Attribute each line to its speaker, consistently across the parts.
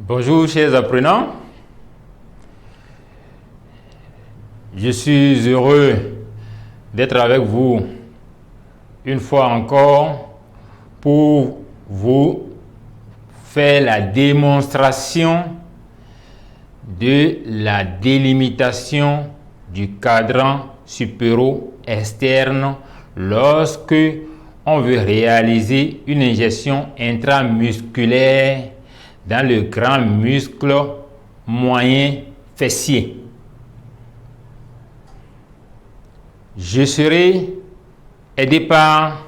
Speaker 1: Bonjour chers apprenants, je suis heureux d'être avec vous une fois encore pour vous faire la démonstration de la délimitation du cadran supéro-externe lorsque on veut réaliser une injection intramusculaire dans le grand muscle moyen fessier. Je serai aidé par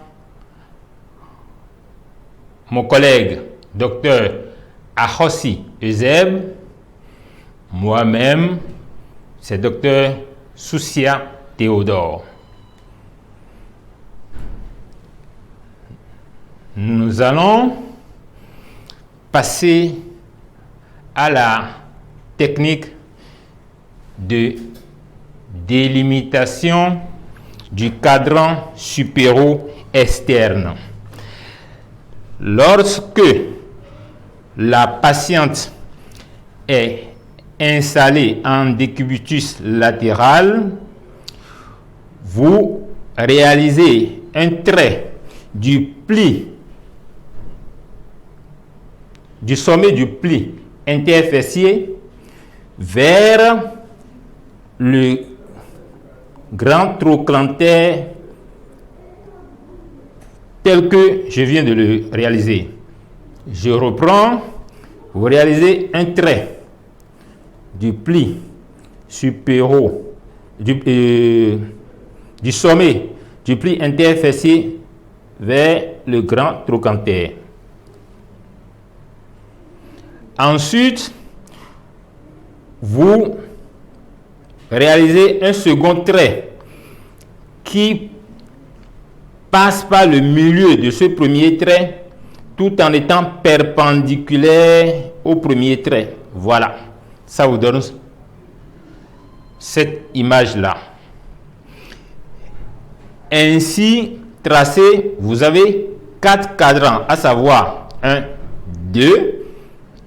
Speaker 1: mon collègue Dr Ahossi Euseb. Moi-même, c'est Dr Soussia Théodore. Nous allons passer à la technique de délimitation du cadran supéro-externe. Lorsque la patiente est installée en décubitus latéral, vous réalisez un trait du pli du sommet du pli interfessier vers le grand trochanter tel que je viens de le réaliser. Je reprends, vous réalisez un trait du pli supéro du sommet du pli interfessier vers le grand trochanter. Ensuite, vous réalisez un second trait qui passe par le milieu de ce premier trait tout en étant perpendiculaire au premier trait. Voilà, ça vous donne cette image-là. Ainsi tracé, vous avez 4 cadrans, à savoir 1, 2,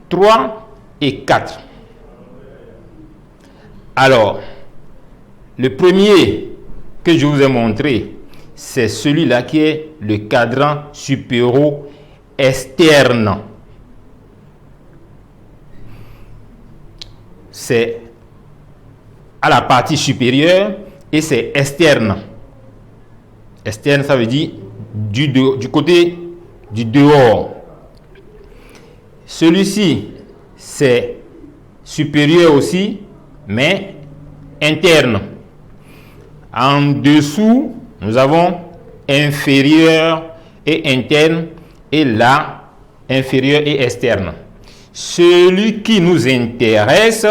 Speaker 1: 3 et 4. Alors, le premier que je vous ai montré, c'est celui-là qui est le cadran supéro-externe. C'est à la partie supérieure et c'est externe. Externe, ça veut dire du côté du dehors. Celui-ci, c'est supérieur aussi, mais interne. En dessous, nous avons inférieur et interne, et là, inférieur et externe. Celui qui nous intéresse,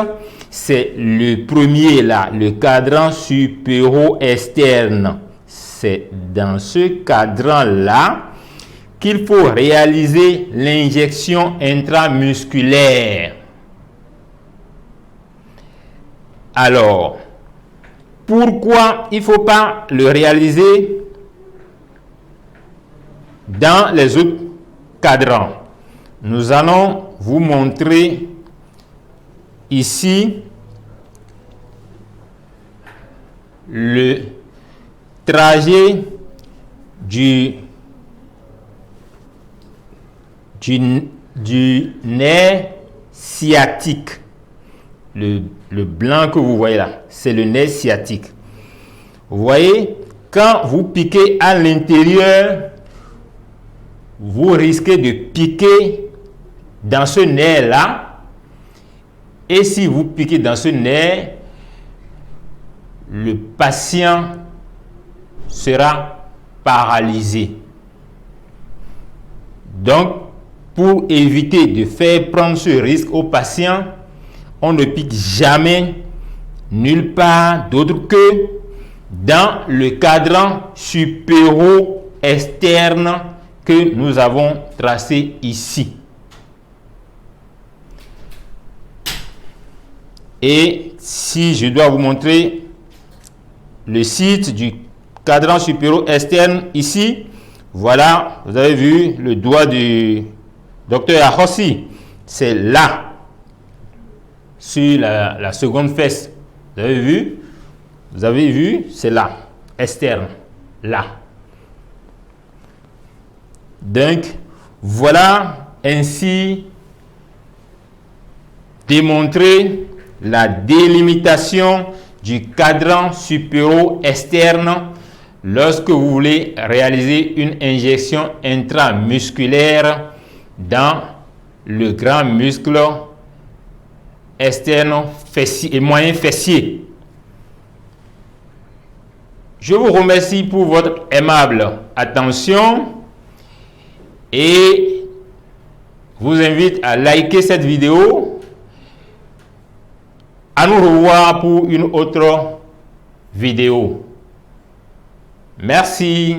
Speaker 1: c'est le premier là, le cadran supéro-externe. C'est dans ce cadran-là qu'il faut réaliser l'injection intramusculaire. Alors, pourquoi il ne faut pas le réaliser dans les autres cadrans? Nous allons vous montrer ici le trajet du nerf sciatique. Le blanc que vous voyez là, c'est le nerf sciatique. Vous voyez, quand vous piquez à l'intérieur, vous risquez de piquer dans ce nerf là. Et si vous piquez dans ce nerf, le patient sera paralysé. Donc, pour éviter de faire prendre ce risque au patient, on ne pique jamais nulle part d'autre que dans le cadran supéro-externe que nous avons tracé ici. Et si je dois vous montrer le site du cadran supéro-externe ici, voilà, vous avez vu le doigt du docteur Ahossi, c'est là sur la seconde fesse. Vous avez vu? Vous avez vu? C'est là, externe, là. Donc, voilà ainsi démontrer la délimitation du cadran supéro-externe lorsque vous voulez réaliser une injection intramusculaire dans le grand muscle externe fessier et moyen fessier. Je vous remercie pour votre aimable attention et vous invite à liker cette vidéo. À nous revoir pour une autre vidéo. Merci.